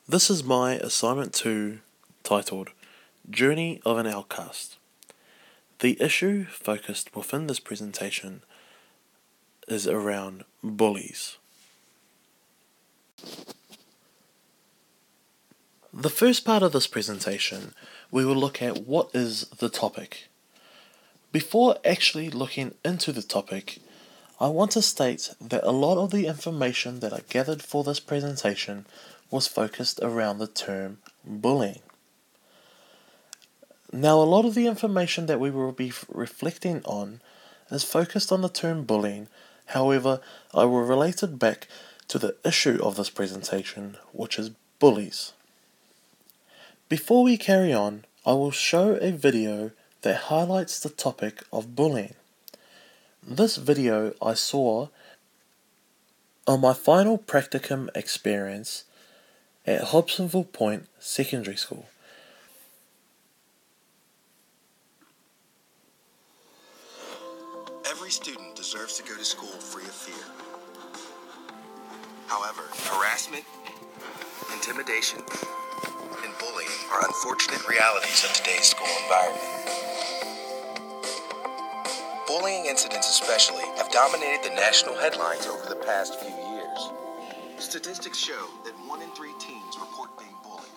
This is my assignment 2 titled Journey of an Outcast. The issue focused within this presentation is around bullies. The first part of this presentation, we will look at what is the topic. Before actually looking into the topic, I want to state that a lot of the information that I gathered for this presentation was focused around the term bullying. Now, a lot of the information that we will be reflecting on is focused on the term bullying. However, I will relate it back to the issue of this presentation, which is bullies. Before we carry on, I will show a video that highlights the topic of bullying. This video I saw on my final practicum experience at Hobsonville Point Secondary School. Every student deserves to go to school free of fear. However, harassment, intimidation, and bullying are unfortunate realities of today's school environment. Bullying incidents especially have dominated the national headlines over the past few years. Statistics show that 1 in 3 teens report being bullied,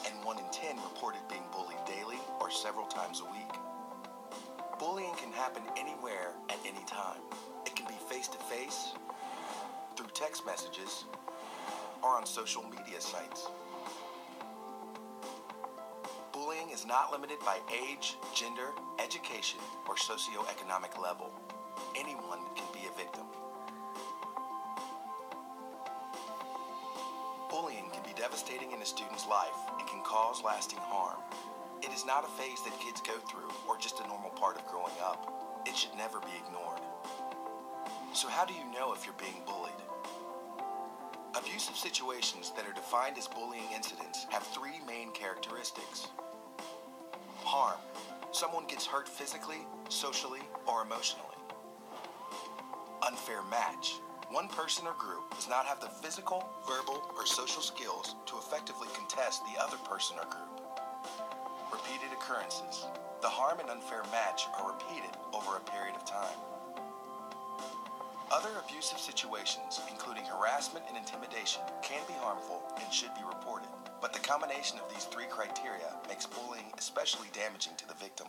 and 1 in 10 reported being bullied daily or several times a week. Bullying can happen anywhere at any time. It can be face-to-face, through text messages, or on social media sites. Bullying is not limited by age, gender, education, or socioeconomic level. Anyone can be a victim. Bullying can be devastating in a student's life and can cause lasting harm. It is not a phase that kids go through or just a normal part of growing up. It should never be ignored. So how do you know if you're being bullied? Abusive situations that are defined as bullying incidents have 3 main characteristics. Harm. Someone gets hurt physically, socially, or emotionally. Unfair match. One person or group does not have the physical, verbal, or social skills to effectively contest the other person or group. Repeated occurrences. The harm and unfair match are repeated over a period of time. Other abusive situations, including harassment and intimidation, can be harmful and should be reported, but the combination of these 3 criteria makes bullying especially damaging to the victim.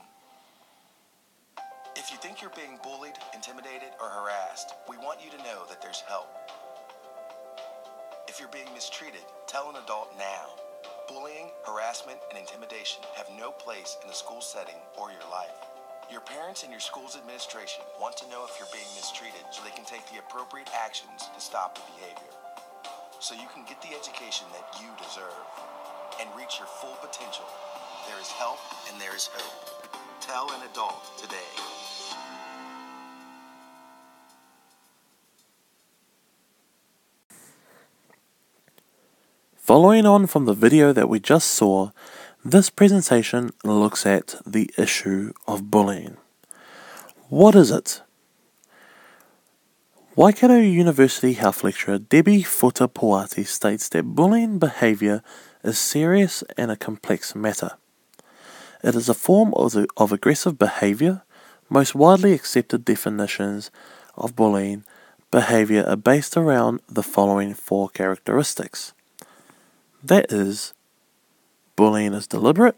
If you think you're being bullied, intimidated, or harassed, we want you to know that there's help. If you're being mistreated, tell an adult now. Bullying, harassment, and intimidation have no place in a school setting or your life. Your parents and your school's administration want to know if you're being mistreated so they can take the appropriate actions to stop the behavior. So you can get the education that you deserve and reach your full potential. There is help and there is hope. Tell an adult today. Following on from the video that we just saw, this presentation looks at the issue of bullying. What is it? Waikato University Health lecturer Debbie Futa-Poati states that bullying behaviour is serious and a complex matter. It is a form of aggressive behaviour. Most widely accepted definitions of bullying behaviour are based around the following 4 characteristics. That is, bullying is deliberate,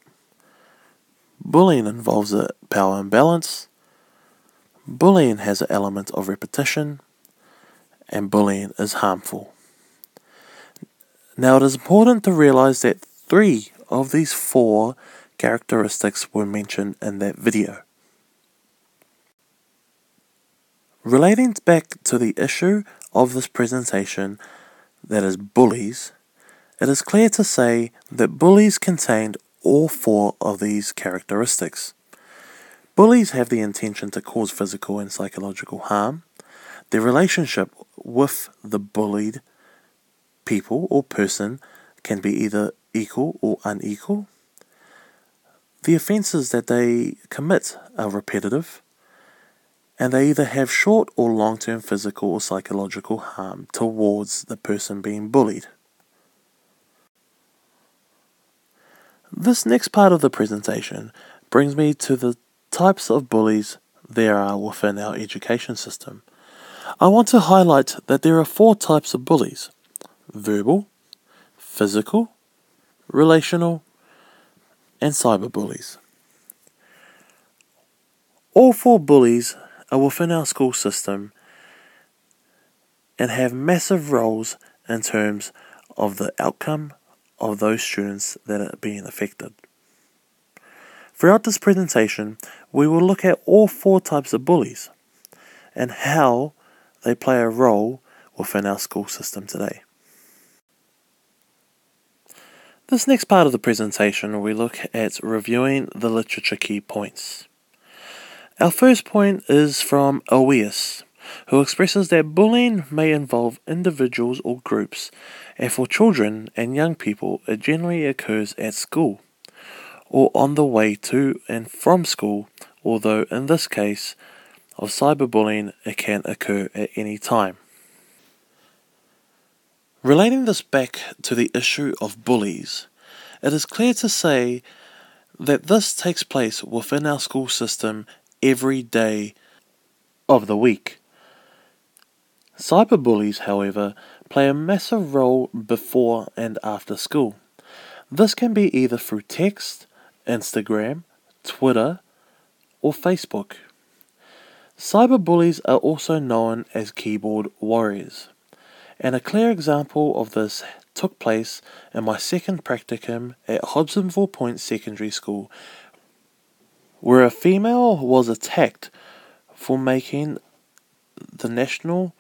bullying involves a power imbalance, bullying has an element of repetition, and bullying is harmful. Now, it is important to realize that 3 of these 4 characteristics were mentioned in that video. Relating back to the issue of this presentation, that is bullies, it is clear to say that bullies contained all 4 of these characteristics. Bullies have the intention to cause physical and psychological harm. Their relationship with the bullied people or person can be either equal or unequal. The offences that they commit are repetitive, and they either have short or long-term physical or psychological harm towards the person being bullied. This next part of the presentation brings me to the types of bullies there are within our education system. I want to highlight that there are 4 types of bullies: verbal, physical, relational, and cyberbullies. All 4 bullies are within our school system and have massive roles in terms of the outcome of those students that are being affected. Throughout this presentation, we will look at all 4 types of bullies and how they play a role within our school system today. This next part of the presentation, we look at reviewing the literature key points. Our first point is from Outcast, who expresses that bullying may involve individuals or groups, and for children and young people it generally occurs at school, or on the way to and from school, although in this case of cyberbullying it can occur at any time. Relating this back to the issue of bullies, it is clear to say that this takes place within our school system every day of the week. Cyberbullies, however, play a massive role before and after school. This can be either through text, Instagram, Twitter, or Facebook. Cyberbullies are also known as keyboard warriors, and a clear example of this took place in my second practicum at Hobsonville Point Secondary School, where a female was attacked for making the national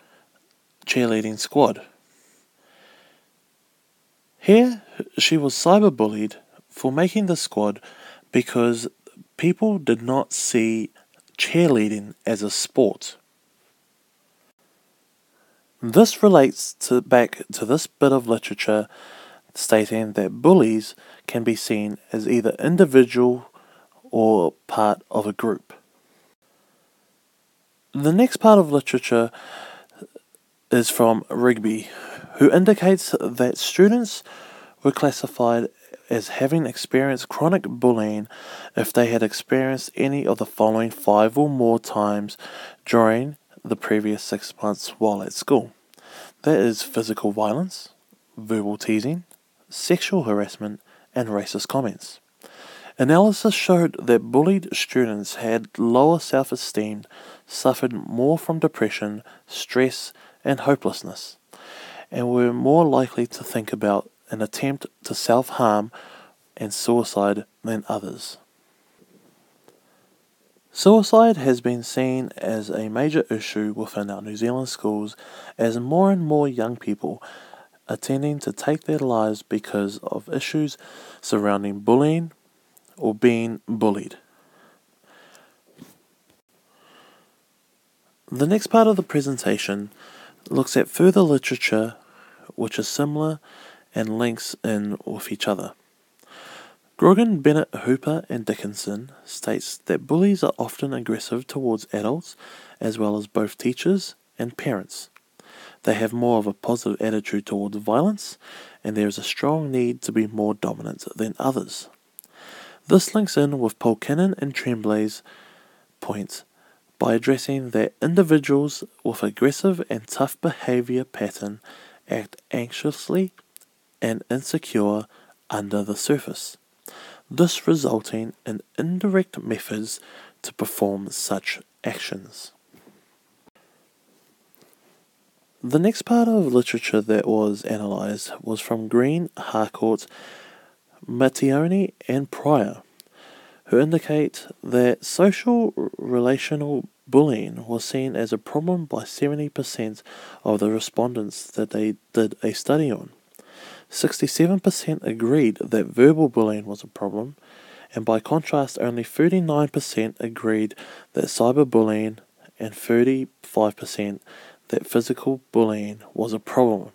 cheerleading squad. Here, she was cyberbullied for making the squad because people did not see cheerleading as a sport. This relates back to this bit of literature stating that bullies can be seen as either individual or part of a group. The next part of literature is from Rigby, who indicates that students were classified as having experienced chronic bullying if they had experienced any of the following 5 or more times during the previous 6 months while at school. That is physical violence, verbal teasing, sexual harassment, and racist comments. Analysis showed that bullied students had lower self-esteem, suffered more from depression, stress, and hopelessness, and were more likely to think about an attempt to self-harm and suicide than others. Suicide has been seen as a major issue within our New Zealand schools as more and more young people are tending to take their lives because of issues surrounding bullying or being bullied. The next part of the presentation looks at further literature which is similar and links in with each other. Grogan, Bennett, Hooper and Dickinson states that bullies are often aggressive towards adults as well as both teachers and parents. They have more of a positive attitude towards violence, and there is a strong need to be more dominant than others. This links in with Paul Kinnan and Tremblay's point by addressing that individuals with aggressive and tough behaviour pattern act anxiously and insecure under the surface, this resulting in indirect methods to perform such actions. The next part of literature that was analysed was from Green, Harcourt, Mattioni and Pryor, who indicate that social relational bullying was seen as a problem by 70% of the respondents that they did a study on. 67% agreed that verbal bullying was a problem, and by contrast only 39% agreed that cyberbullying and 35% that physical bullying was a problem.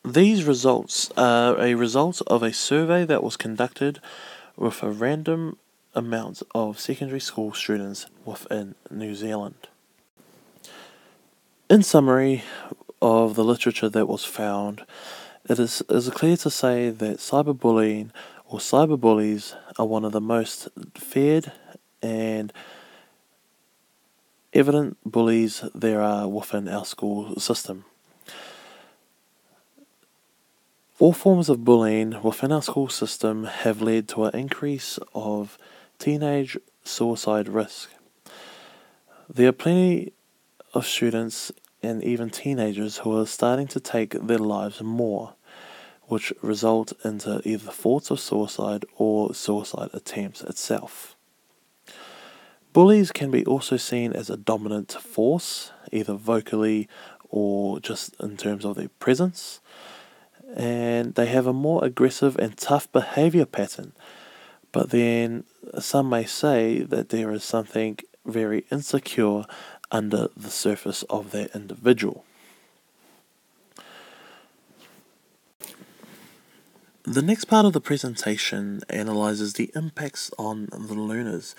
These results are a result of a survey that was conducted with a random amount of secondary school students within New Zealand. In summary of the literature that was found, It is clear to say that cyberbullying or cyberbullies are one of the most feared and evident bullies there are within our school system. All forms of bullying within our school system have led to an increase of teenage suicide risk. There are plenty of students and even teenagers who are starting to take their lives more, which result into either thoughts of suicide or suicide attempts itself. Bullies can be also seen as a dominant force, either vocally or just in terms of their presence, and they have a more aggressive and tough behaviour pattern. But then some may say that there is something very insecure under the surface of that individual. The next part of the presentation analyses the impacts on the learners.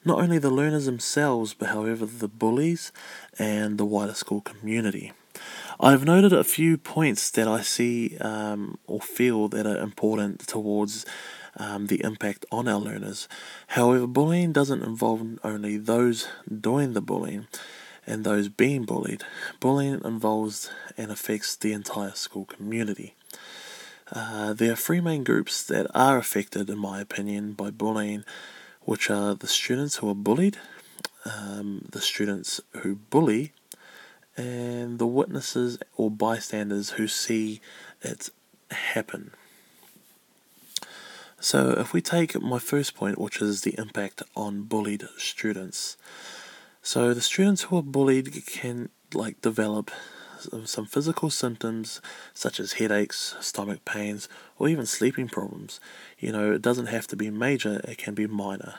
Not only the learners themselves, but however the bullies and the wider school community. I've noted a few points that I see or feel that are important towards the impact on our learners. However, bullying doesn't involve only those doing the bullying and those being bullied. Bullying involves and affects the entire school community. There are three main groups that are affected, in my opinion, by bullying, which are the students who are bullied, the students who bully, and the witnesses or bystanders who see it happen. So if we take my first point, which is the impact on bullied students. So the students who are bullied can develop some physical symptoms such as headaches, stomach pains, or even sleeping problems. It doesn't have to be major, it can be minor.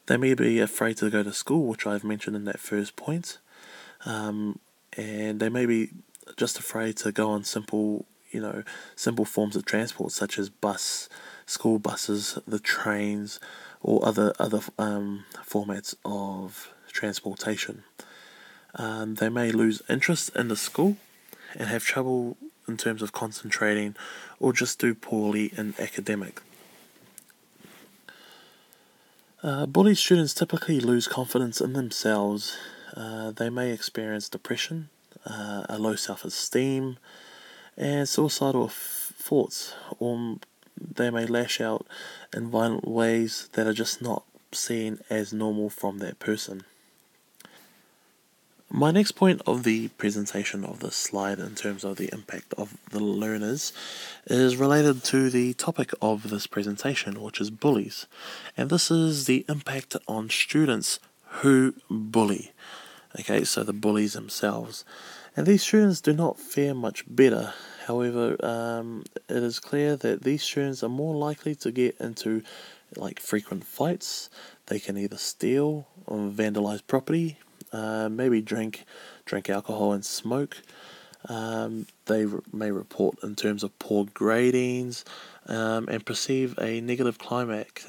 They may be afraid to go to school, which I've mentioned in that first point, and they may be just afraid to go on simple forms of transport such as school buses, the trains, or other formats of transportation. They may lose interest in the school and have trouble in terms of concentrating or just do poorly in academic. Bullied students typically lose confidence in themselves. They may experience depression, a low self-esteem, and suicidal thoughts, or they may lash out in violent ways that are just not seen as normal from that person. My next point of the presentation of this slide in terms of the impact of the learners is related to the topic of this presentation, which is bullies. And this is the impact on students who bully. Okay, so the bullies themselves. And these students do not fare much better. However, it is clear that these students are more likely to get into frequent fights. They can either steal or vandalize property, maybe drink alcohol and smoke. They may report in terms of poor gradings and perceive a negative climate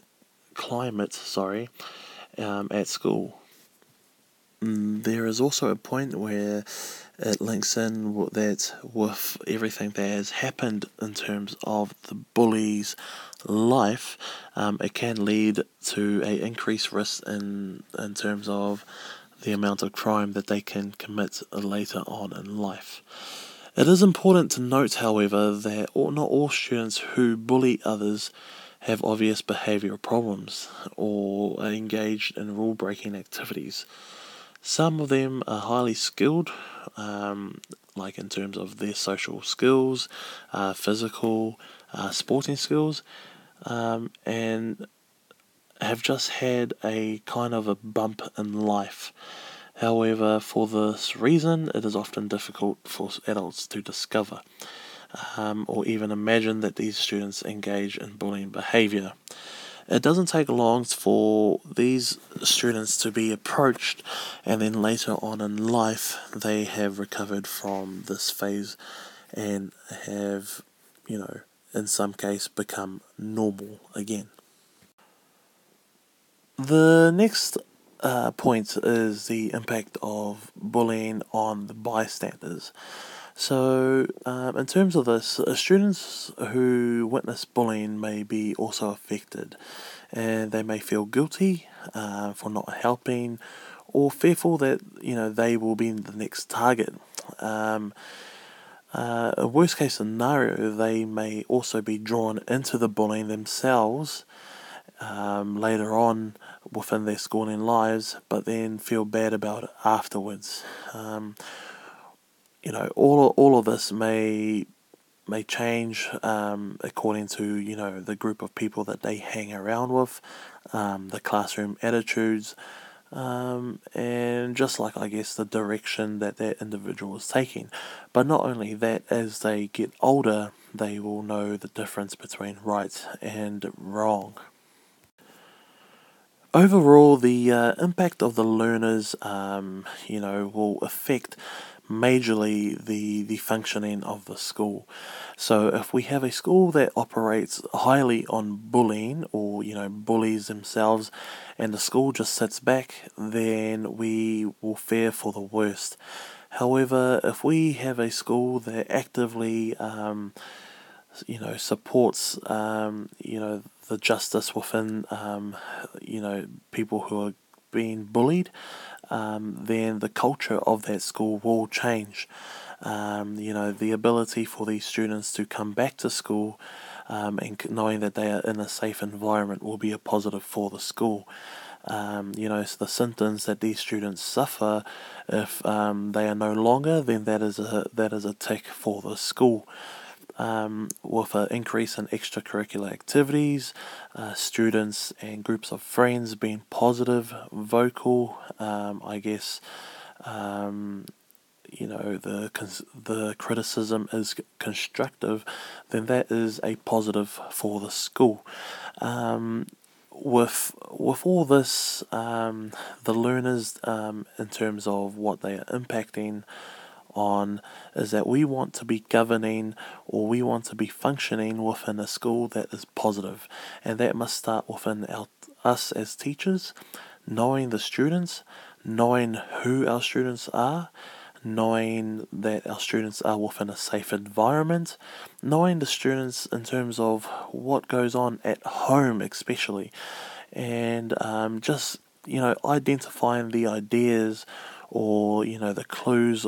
at school. There is also a point where it links in that with everything that has happened in terms of the bully's life, it can lead to an increased risk in terms of the amount of crime that they can commit later on in life. It is important to note, however, that not all students who bully others have obvious behavioural problems or are engaged in rule-breaking activities. Some of them are highly skilled, in terms of their social skills, physical, sporting skills, and have just had a kind of a bump in life. However, for this reason, it is often difficult for adults to discover or even imagine that these students engage in bullying behaviour. It doesn't take long for these students to be approached, and then later on in life they have recovered from this phase and have, in some case become normal again. The next point is the impact of bullying on the bystanders. So, in terms of this, students who witness bullying may be also affected, and they may feel guilty for not helping, or fearful that they will be the next target. A worst case scenario, they may also be drawn into the bullying themselves later on within their schooling lives, but then feel bad about it afterwards. All of this may change according to the group of people that they hang around with, the classroom attitudes, and just like I guess the direction that individual is taking. But not only that, as they get older, they will know the difference between right and wrong. Overall, the impact of the learners, will affect majorly the functioning of the school. So if we have a school that operates highly on bullying, or bullies themselves, and the school just sits back, then we will fear for the worst. However, if we have a school that actively supports the justice within people who are being bullied, then the culture of that school will change. The ability for these students to come back to school, and knowing that they are in a safe environment, will be a positive for the school. So the symptoms that these students suffer, if they are no longer, then that is a tick for the school. With an increase in extracurricular activities, students and groups of friends being positive, vocal, the criticism is constructive, then that is a positive for the school. With all this, the learners, in terms of what they are impacting on, is that we want to be governing, or we want to be functioning within a school that is positive, and that must start within us as teachers, knowing the students, knowing who our students are, knowing that our students are within a safe environment, knowing the students in terms of what goes on at home especially, and just identifying the ideas, or the clues,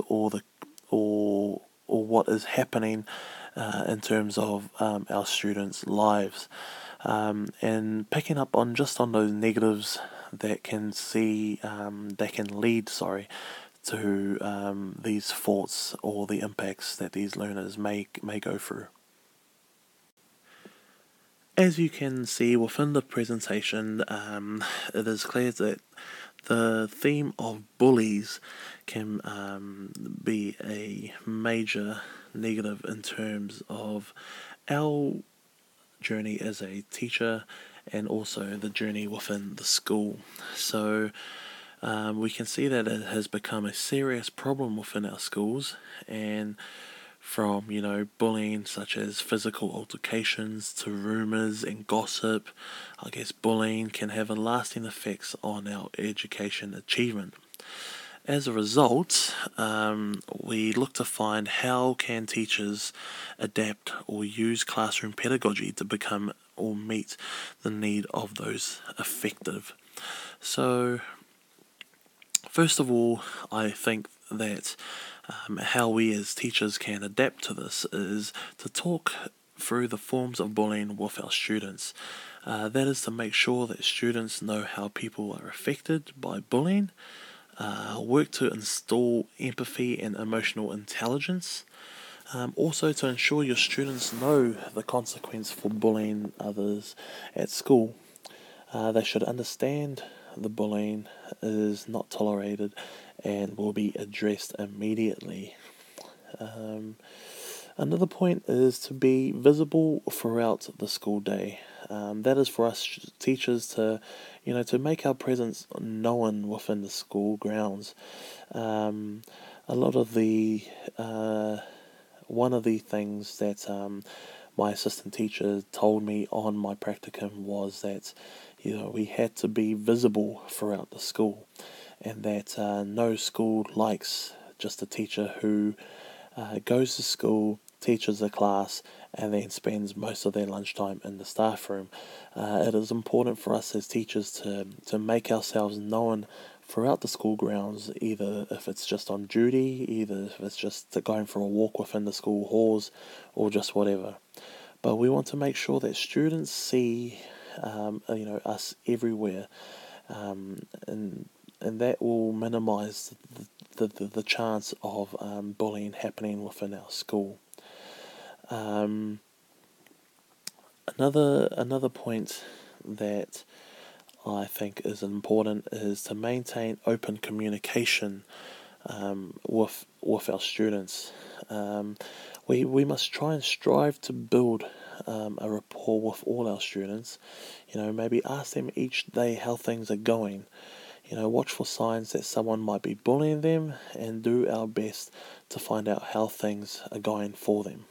or what is happening in terms of our students' lives, and picking up on those negatives that can lead to these thoughts, or the impacts that these learners may go through. As you can see within the presentation, it is clear that the theme of bullies can be a major negative in terms of our journey as a teacher, and also the journey within the school. So we can see that it has become a serious problem within our schools, and from bullying such as physical altercations to rumours and gossip, I guess bullying can have a lasting effects on our education achievement. As a result, we look to find how can teachers adapt or use classroom pedagogy to become or meet the need of those affected. So, first of all, I think that how we as teachers can adapt to this is to talk through the forms of bullying with our students. That is to make sure that students know how people are affected by bullying, work to install empathy and emotional intelligence, also to ensure your students know the consequence for bullying others at school. They should understand the bullying is not tolerated and will be addressed immediately. Another point is to be visible throughout the school day. That is for us teachers to make our presence known within the school grounds. A lot of the one of the things that my assistant teacher told me on my practicum was that we had to be visible throughout the school, and that no school likes just a teacher who goes to school, teaches a class, and then spends most of their lunchtime in the staff room. It is important for us as teachers to make ourselves known throughout the school grounds, either if it's just on duty, either if it's just going for a walk within the school halls, or just whatever. But we want to make sure that students see, us everywhere, and that will minimise the chance of bullying happening within our school. Another point that I think is important is to maintain open communication with our students. We must try and strive to build a rapport with all our students. Maybe ask them each day how things are going. Watch for signs that someone might be bullying them, and do our best to find out how things are going for them.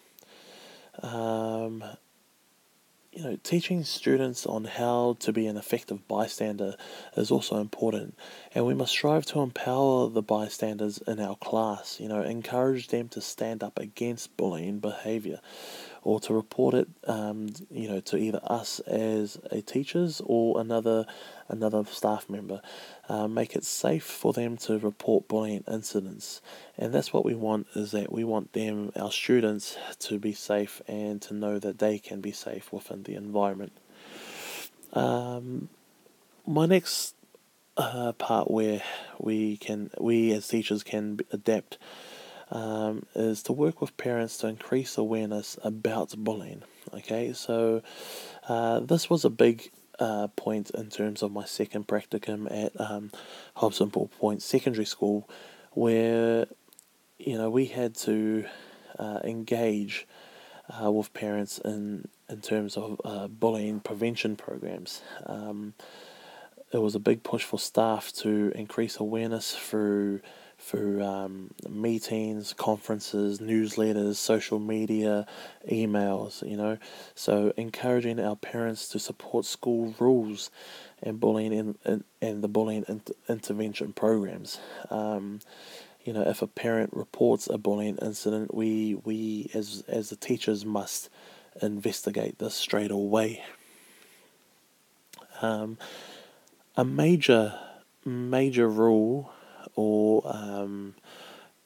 Teaching students on how to be an effective bystander is also important, and we must strive to empower the bystanders in our class. Encourage them to stand up against bullying behaviour, or to report it, to either us as a teachers or another staff member. Make it safe for them to report bullying incidents, and that's what we want. Is that we want our students, to be safe and to know that they can be safe within the environment. My next part where we as teachers can adapt is to work with parents to increase awareness about bullying. Okay, so this was a big point in terms of my second practicum at Hobsonville Point Secondary School, where we had to engage with parents in terms of bullying prevention programs. It was a big push for staff to increase awareness through meetings, conferences, newsletters, social media, emails, So encouraging our parents to support school rules and bullying and the bullying intervention programs. If a parent reports a bullying incident, we as the teachers must investigate this straight away. A major rule or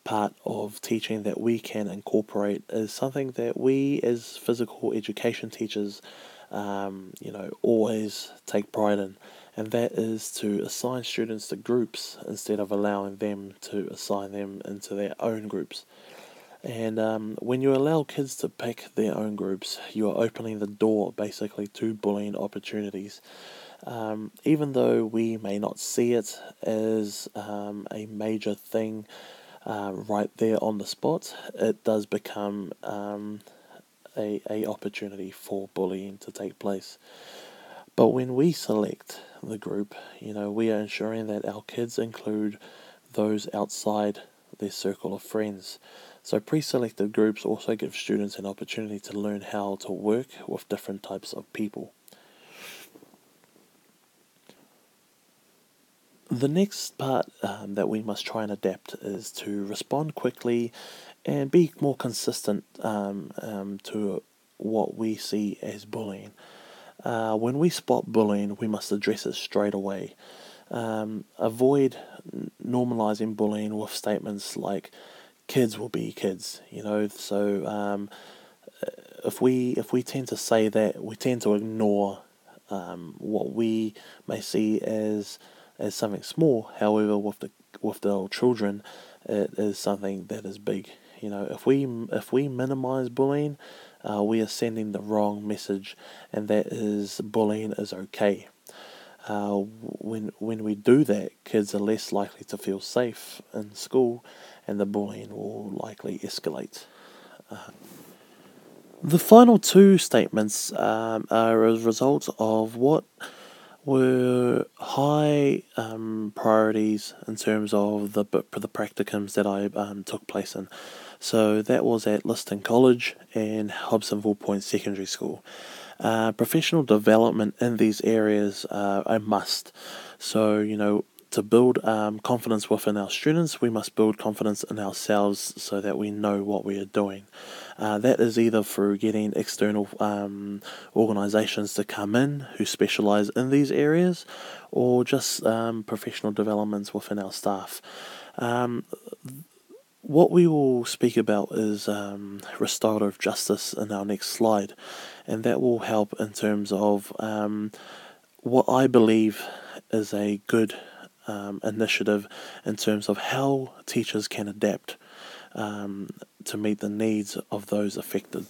part of teaching that we can incorporate is something that we as physical education teachers always take pride in, and that is to assign students to groups instead of allowing them to assign them into their own groups. And when you allow kids to pick their own groups, you are opening the door basically to bullying opportunities. Even though we may not see it as a major thing right there on the spot, it does become a opportunity for bullying to take place. But when we select the group, we are ensuring that our kids include those outside their circle of friends. So pre-selected groups also give students an opportunity to learn how to work with different types of people. The next part that we must try and adapt is to respond quickly and be more consistent to what we see as bullying. When we spot bullying, we must address it straight away. Avoid normalizing bullying with statements like "kids will be kids." So if we tend to say that, we tend to ignore what we may see as something small. However, with the children, it is something that is big. If we minimize bullying, we are sending the wrong message, and that is bullying is okay. When we do that, kids are less likely to feel safe in school, and the bullying will likely escalate. The final two statements are a result of what were high priorities in terms of the practicums that I took place in. So that was at Liston College and Hobsonville Point Secondary School. Professional development in these areas are a must. So, to build confidence within our students, we must build confidence in ourselves so that we know what we are doing. That is either through getting external organisations to come in who specialise in these areas, or just professional developments within our staff. What we will speak about is restorative justice in our next slide, and that will help in terms of what I believe is a good initiative in terms of how teachers can adapt to meet the needs of those affected.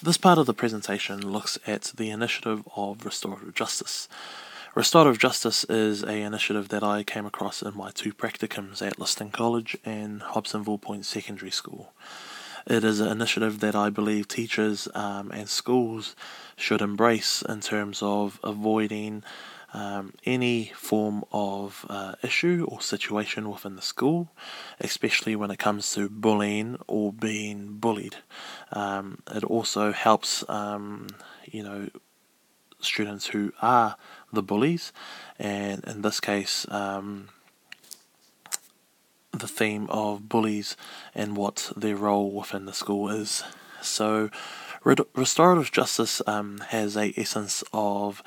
This part of the presentation looks at the initiative of restorative justice. Restorative justice is an initiative that I came across in my 2 practicums at Liston College and Hobsonville Point Secondary School. It is an initiative that I believe teachers and schools should embrace in terms of avoiding any form of issue or situation within the school, especially when it comes to bullying or being bullied. It also helps, students who are the bullies, and in this case, the theme of bullies and what their role within the school is. So, restorative justice has a essence of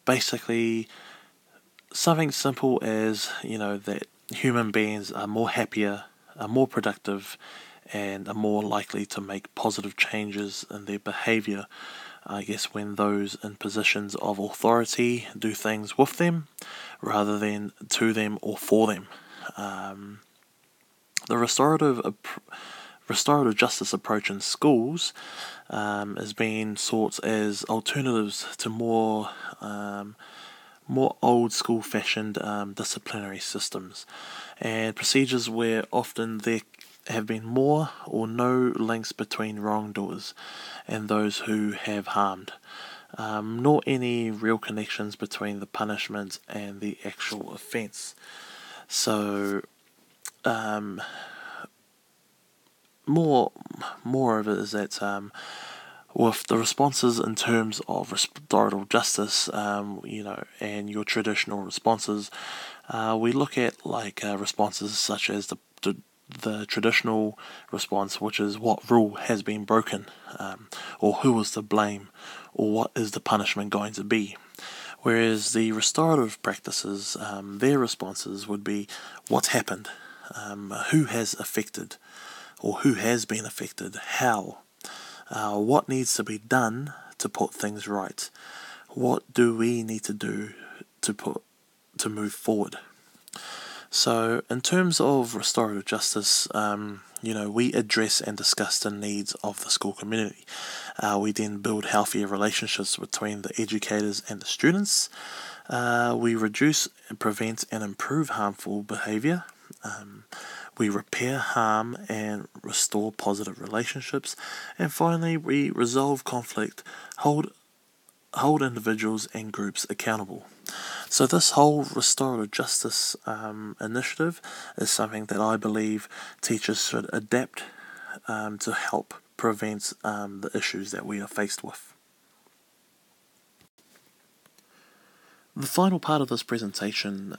basically something simple as, that human beings are more happier, are more productive, and are more likely to make positive changes in their behaviour, I guess, when those in positions of authority do things with them rather than to them or for them. The restorative justice approach in schools is being sought as alternatives to more old school fashioned disciplinary systems and procedures where often there have been more or no links between wrongdoers and those who have harmed, nor any real connections between the punishment and the actual offence. So, more of it is that with the responses in terms of restorative justice, and your traditional responses, we look at responses such as the traditional response, which is what rule has been broken, or who is to blame, or what is the punishment going to be. Whereas the restorative practices, their responses would be what's happened, who has affected, or who has been affected, how, what needs to be done to put things right, what do we need to do to move forward. So, in terms of restorative justice, we address and discuss the needs of the school community. We then build healthier relationships between the educators and the students. We reduce, prevent, and improve harmful behaviour. We repair harm and restore positive relationships. And finally, we resolve conflict, hold individuals and groups accountable. So this whole restorative justice initiative is something that I believe teachers should adapt to help prevent the issues that we are faced with. The final part of this presentation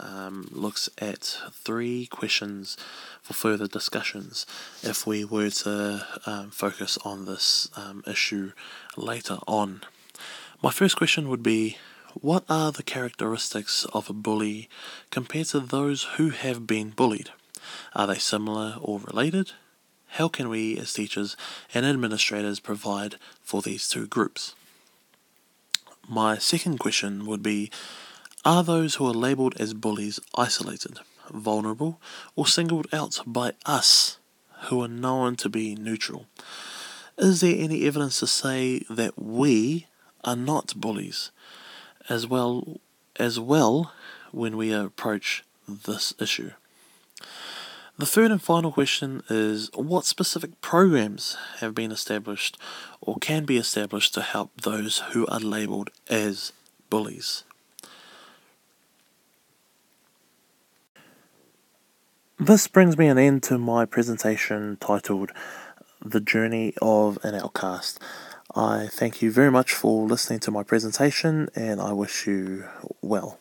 looks at 3 questions for further discussions if we were to focus on this issue later on. My first question would be, what are the characteristics of a bully compared to those who have been bullied? Are they similar or related? How can we as teachers and administrators provide for these 2 groups? My second question would be, are those who are labelled as bullies isolated, vulnerable, or singled out by us who are known to be neutral? Is there any evidence to say that we are not bullies as well when we approach this issue? The third and final question is, what specific programs have been established or can be established to help those who are labelled as bullies? This brings me an end to my presentation titled The Journey of an Outcast. I thank you very much for listening to my presentation, and I wish you well.